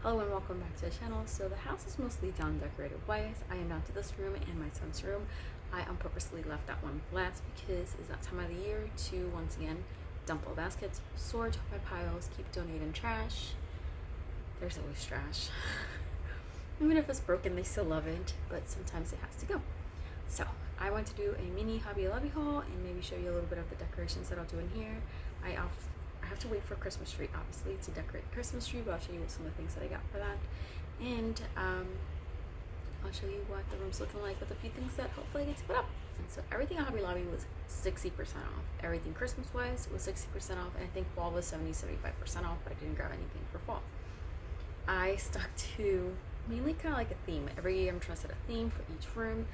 Hello and welcome back to the channel. So the house is mostly done decorated wise. I am down to this room and my son's room. I purposely left that one last because it's that time of the year to once again dump all baskets, sort my piles, keep donating trash. There's always trash. Even if it's broken, they still love it, but sometimes it has to go. So I want to do a mini Hobby Lobby haul and maybe show you a little bit of the decorations that I'll do in here. I have to wait for Christmas tree, obviously, to decorate the Christmas tree, but I'll show you some of the things that I got for that. And I'll show you what the room's looking like with a few things that hopefully I get to put up. And so everything at Hobby Lobby was 60% off. Everything Christmas-wise was 60% off, and I think fall was 70-75% off, but I didn't grab anything for fall. I stuck to mainly kind of like a theme. Every year I'm trying to set a theme for each room,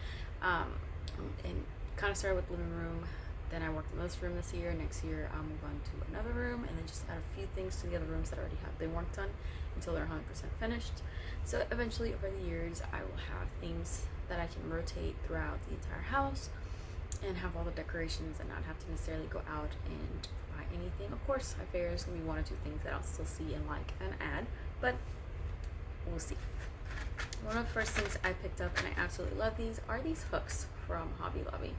and kind of started with living room. Then I worked in this room this year. Next year I'll move on to another room and then just add a few things to the other rooms that already have their work done until they're 100% finished. So eventually over the years I will have themes that I can rotate throughout the entire house and have all the decorations and not have to necessarily go out and buy anything. Of course, I figure there's going to be one or two things that I'll still see and like and add, but we'll see. One of the first things I picked up, and I absolutely love these, are these hooks from Hobby Lobby.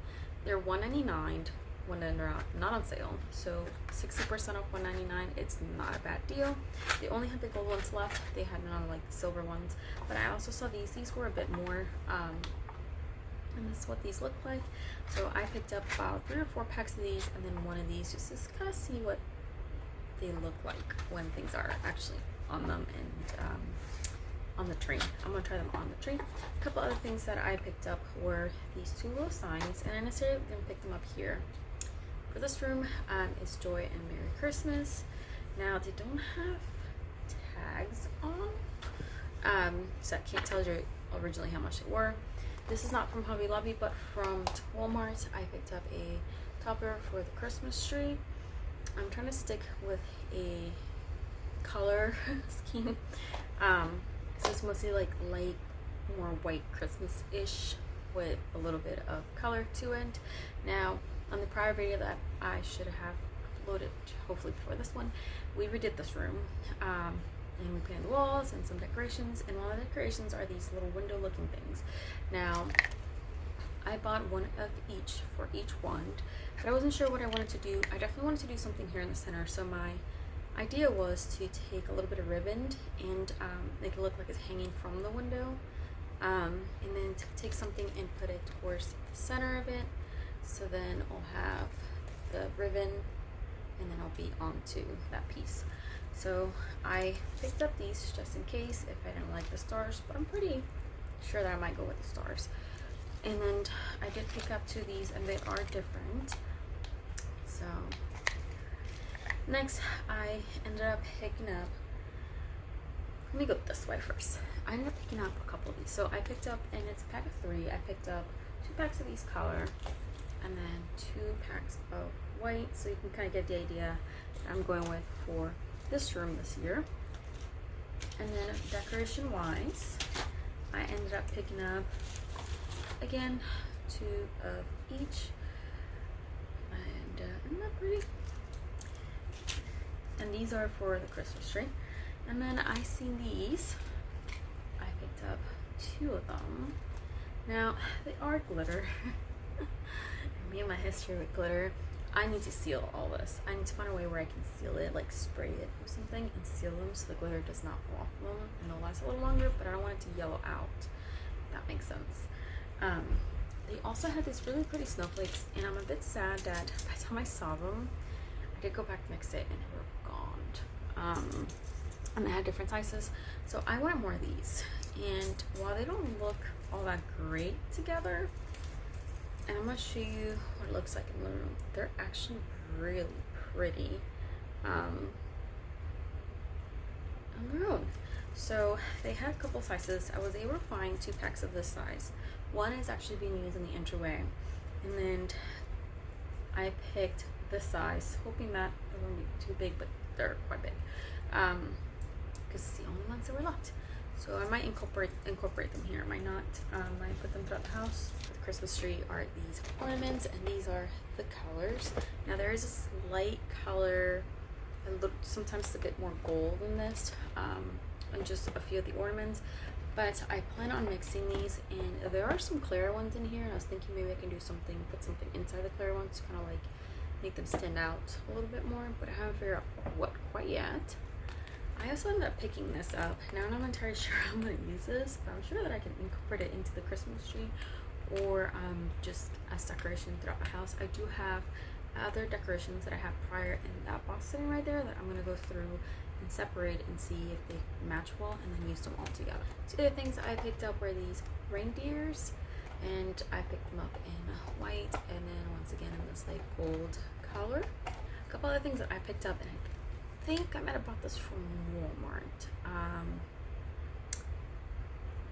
They're $1.99 when they're not on sale, so 60% off $1.99. It's not a bad deal. They only had the gold ones left. They had none of like the silver ones, but I also saw these. These were a bit more, and this is what these look like. So I picked up about 3 or 4 packs of these, and then one of these just to kind of see what they look like when things are actually on them and on the tree. I'm gonna try them on the tree. A couple other things that I picked up were these 2 little signs, and I necessarily didn't pick them up here. For this room, it's Joy and Merry Christmas. Now they don't have tags on, so I can't tell you originally how much they were. This is not from Hobby Lobby, but from Walmart. I picked up a topper for the Christmas tree. I'm trying to stick with a color scheme. So it's mostly like light, more white Christmas-ish with a little bit of color to it. Now, on the prior video that I should have uploaded, hopefully before this one, we redid this room. And we painted the walls and some decorations. And one of the decorations are these little window-looking things. Now, I bought one of each for each wand, but I wasn't sure what I wanted to do. I definitely wanted to do something here in the center, so my idea was to take a little bit of ribbon and make it look like it's hanging from the window, and then take something and put it towards the center of it, so then I'll have the ribbon and then I'll be onto that piece. So I picked up these just in case if I didn't like the stars, but I'm pretty sure that I might go with the stars. And then I did pick up 2 of these, and they are different. So next, I ended up picking up, let me go this way first. I ended up picking up a couple of these. So I picked up, and it's a pack of 3, I picked up 2 packs of these color, and then 2 packs of white, so you can kind of get the idea that I'm going with for this room this year. And then decoration wise, I ended up picking up, again, 2 of each, and isn't that pretty? And these are for the Christmas tree. And then I seen these. I picked up 2 of them. Now, they are glitter. Me and my history with glitter. I need to seal all this. I need to find a way where I can seal it, like spray it or something and seal them so the glitter does not fall off them. And they'll last a little longer, but I don't want it to yellow out. If that makes sense. They also had these really pretty snowflakes, and I'm a bit sad that by the time I saw them, I did go back the next day and they were gone. And they had different sizes, so I wanted more of these. And while they don't look all that great together, and I'm gonna show you what it looks like in the room, they're actually really pretty on their own. So they had a couple sizes. I was able to find 2 packs of this size. One is actually being used in the entryway, and then I picked this size, hoping that it won't be too big, but they're quite big, because it's the only ones that were left. So I might incorporate them here. I might not. I might put them throughout the house. The Christmas tree are these ornaments, and these are the colors. Now there is a slight color, sometimes it's a bit more gold than this, on just a few of the ornaments, but I plan on mixing these, and there are some clear ones in here, and I was thinking maybe I can do something, put something inside the clear ones to kind of like make them stand out a little bit more, but I haven't figured out what quite yet. I also ended up picking this up. Now I'm not entirely sure how I'm going to use this, but I'm sure that I can incorporate it into the Christmas tree or just as decoration throughout the house. I do have other decorations that I have prior in that box sitting right there that I'm going to go through and separate and see if they match well, and then use them all together. Two other things I picked up were these reindeers, and I picked them up in white and then once again in this like gold color. A couple other things that I picked up, and I think I might have bought this from Walmart.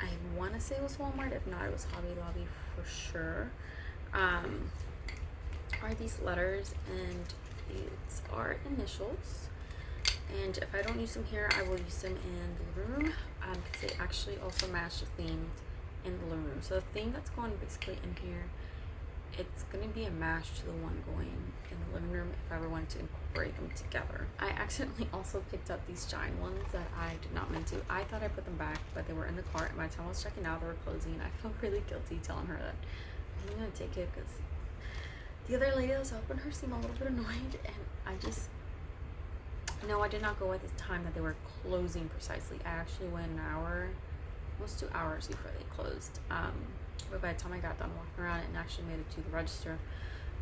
I want to say it was Walmart. If not, it was Hobby Lobby for sure. Are these letters, and it's our initials. And if I don't use them here, I will use them in the living room, because they actually also match the theme in the living room. So the theme that's going basically in here, it's going to be a match to the one going in the living room if I ever wanted to incorporate them together. I accidentally also picked up these giant ones that I did not mean to. I thought I put them back, but they were in the cart, and by the time I was checking out, they were closing. I felt really guilty telling her that I'm going to take it, because the other lady that was helping her seemed a little bit annoyed, and no, I did not go at the time that they were closing precisely. I actually went an hour, almost 2 hours before they closed. But by the time I got done walking around and actually made it to the register,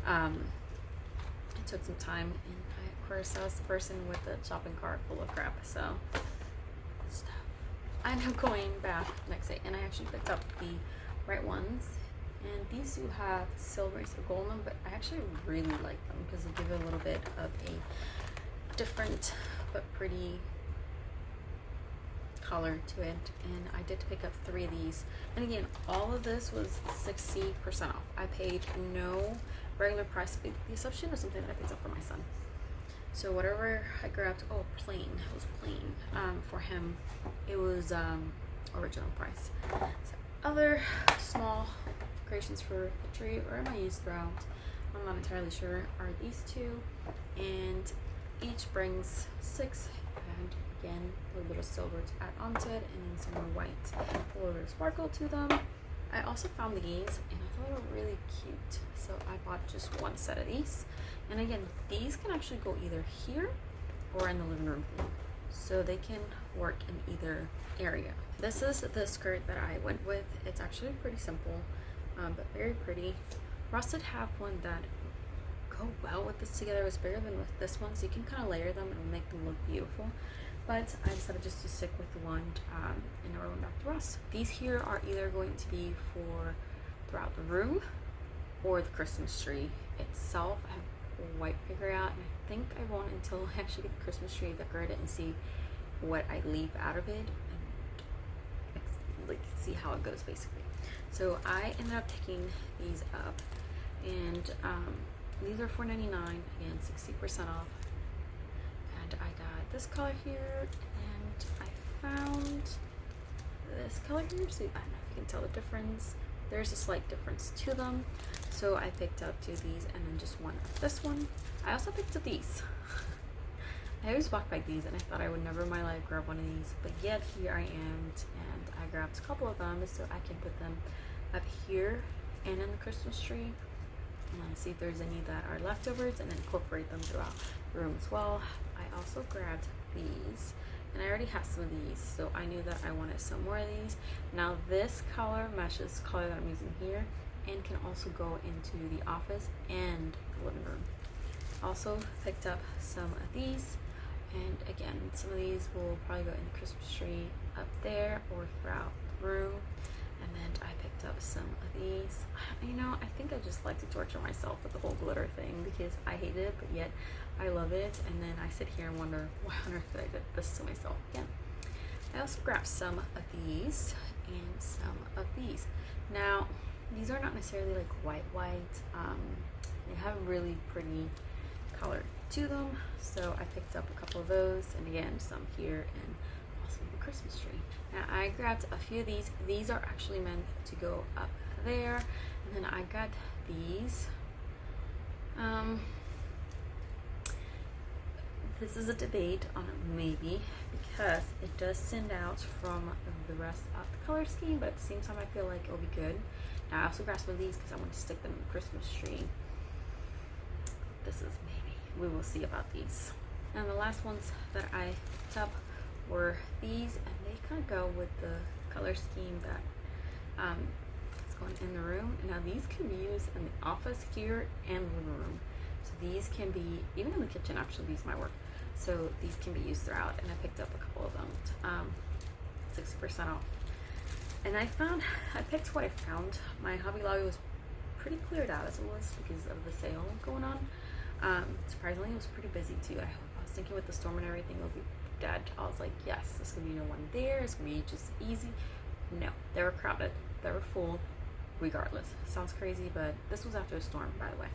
it took some time, and of course I was the person with the shopping cart full of crap, so stuff. I ended up going back next day, and I actually picked up the right ones, and these do have silver instead of gold, but I actually really like them because they give it a little bit of a different but pretty color to it. And I did pick up 3 of these, and again, all of this was 60% off. I paid no regular price, but the exception was something that I picked up for my son. So whatever I grabbed, plain, it was plain. For him it was original price. So other small decorations for the tree, or am I used throughout, I'm not entirely sure, are these 2, and each brings 6, and again a little bit of silver to add onto it, and then some more white, a little bit of sparkle to them. I also found these, and I thought they were really cute, so I bought just 1 set of these. And again, these can actually go either here or in the living room theme, so they can work in either area. This is the skirt that I went with. It's actually pretty simple, but very pretty. Ross did have one that go well with this together. It was bigger than with this one, so you can kind of layer them and make them look beautiful, but I decided just to stick with the one and I went back to Ross. These here are either going to be for throughout the room or the Christmas tree itself. I haven't quite figured out, and I think I won't until I actually get the Christmas tree decorated and see what I leave out of it, and like see how it goes basically. So I ended up picking these up, and these are $4.99, again 60% off, and I got this color here, and I found this color here, so I don't know if you can tell the difference. There's a slight difference to them, so I picked up 2 of these and then just 1 of this one. I also picked up these. I always walk by these, and I thought I would never in my life grab one of these, but yet here I am, and I grabbed a couple of them so I can put them up here and in the Christmas tree. I'm gonna see if there's any that are leftovers and then incorporate them throughout the room as well. I also grabbed these, and I already have some of these, so I knew that I wanted some more of these. Now this color matches the color that I'm using here and can also go into the office and the living room. Also picked up some of these, and again, some of these will probably go in the Christmas tree up there or throughout the room. And then I picked up some of these. You know, I think I just like to torture myself with the whole glitter thing because I hate it, but yet I love it. And then I sit here and wonder, why on earth did I get this to myself again? I also grabbed some of these and some of these. Now, these are not necessarily like white. They have a really pretty color to them. So I picked up a couple of those, and again, some here and also the Christmas tree. Now I grabbed a few of these. These are actually meant to go up there, and then I got these. This is a debate on a maybe because it does stand out from the rest of the color scheme, but at the same time I feel like it'll be good. Now I also grabbed some of these because I want to stick them in the Christmas tree. This is maybe. We will see about these. And the last ones that I picked up were these, and they kind of go with the color scheme that is going in the room. Now these can be used in the office here and the living room. So these can be, even in the kitchen actually, these might work. So these can be used throughout, and I picked up a couple of them, 60% off. And I picked what I found. My Hobby Lobby was pretty cleared out as it was because of the sale going on. Surprisingly, it was pretty busy too. I was thinking with the storm and everything, it'll be dead. I was like, yes, there's gonna be no one there. It's gonna be just easy. No, they were crowded. They were full, regardless. Sounds crazy, but this was after a storm, by the way.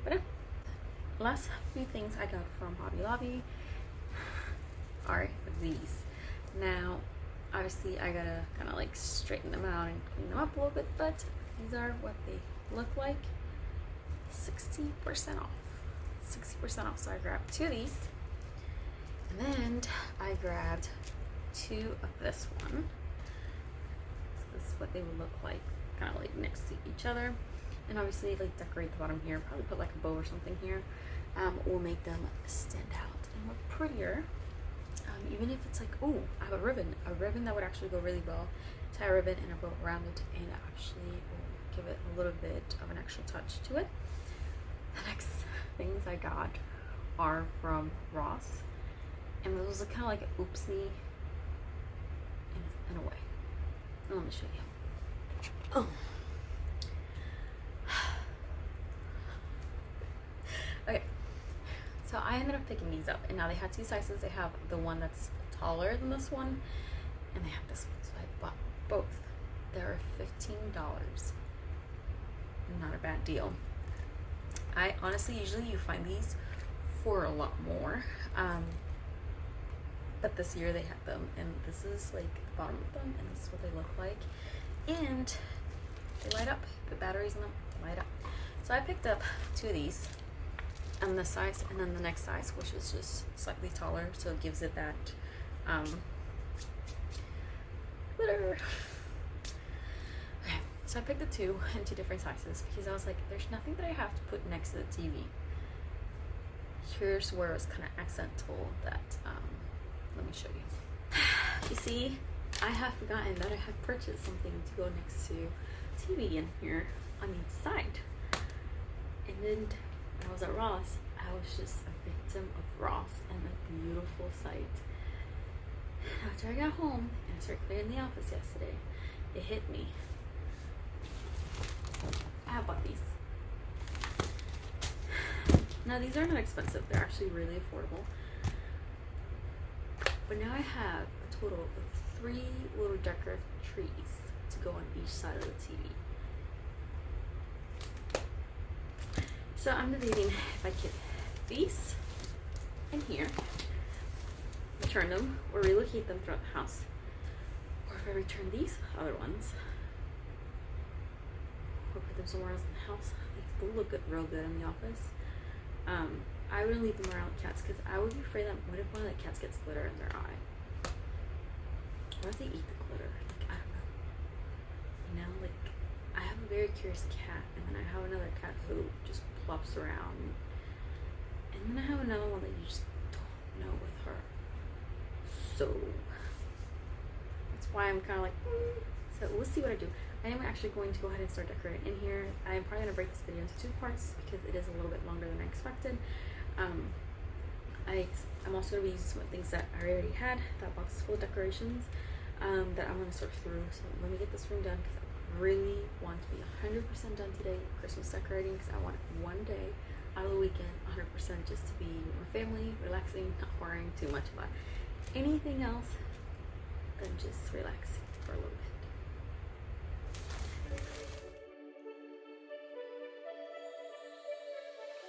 But yeah. Last few things I got from Hobby Lobby are these. Now, obviously, I gotta kind of like straighten them out and clean them up a little bit, but these are what they look like. 60% off. 60% off. So I grabbed 2 of these, and then I grabbed 2 of this one. So this is what they would look like, kind of like next to each other. And obviously, like, decorate the bottom here. Probably put like a bow or something here. Will make them stand out and look prettier. Even if it's like, oh, I have a ribbon that would actually go really well. Tie a ribbon and a bow around it, and actually will give it a little bit of an extra touch to it. The next things I got are from Ross, and this was kind of like an oopsie in a way. Let me show you. Oh. Okay, so I ended up picking these up, and now they had 2 sizes. They have the one that's taller than this one, and they have this one, so I bought both. They're $15. Not a bad deal. I honestly, usually you find these for a lot more, but this year they had them, and this is like the bottom of them, and this is what they look like, and they light up. The batteries in them light up. So I picked up 2 of these, and this size, and then the next size, which is just slightly taller, so it gives it that glitter. Okay, so I picked the 2 in 2 different sizes because I was like, there's nothing that I have to put next to the TV. Here's where it's kind of accidental that, let me show you. You see, I have forgotten that I had purchased something to go next to TV in here on each side. And then when I was at Ross, I was just a victim of Ross and a beautiful sight. After I got home and I started clearing the office yesterday, it hit me. I have bought these. Now these are not expensive, they're actually really affordable. But now I have a total of 3 little decorative trees to go on each side of the TV. So I'm debating if I could these in here, return them, or relocate them throughout the house, or if I return these other ones, or put them somewhere else in the house. They'll look good, real good in the office. I wouldn't leave them around the cats because I would be afraid that what if one of the cats gets glitter in their eye? Or if they eat the glitter? Like, I don't know. You know, like, I have a very curious cat, and then I have another cat who just plops around, and then I have another one that you just don't know with her. So that's why I'm kind of like, So we'll see what I do. I am actually going to go ahead and start decorating in here. I'm probably going to break this video into 2 parts because it is a little bit longer than I expected. I'm also going to be using some of the things that I already had. That box is full of decorations that I'm going to sort through. So let me get this room done because I really want to be 100% done today with Christmas decorating because I want one day out of the weekend 100% just to be with my family, relaxing, not worrying too much about anything else than just relaxing for a little bit.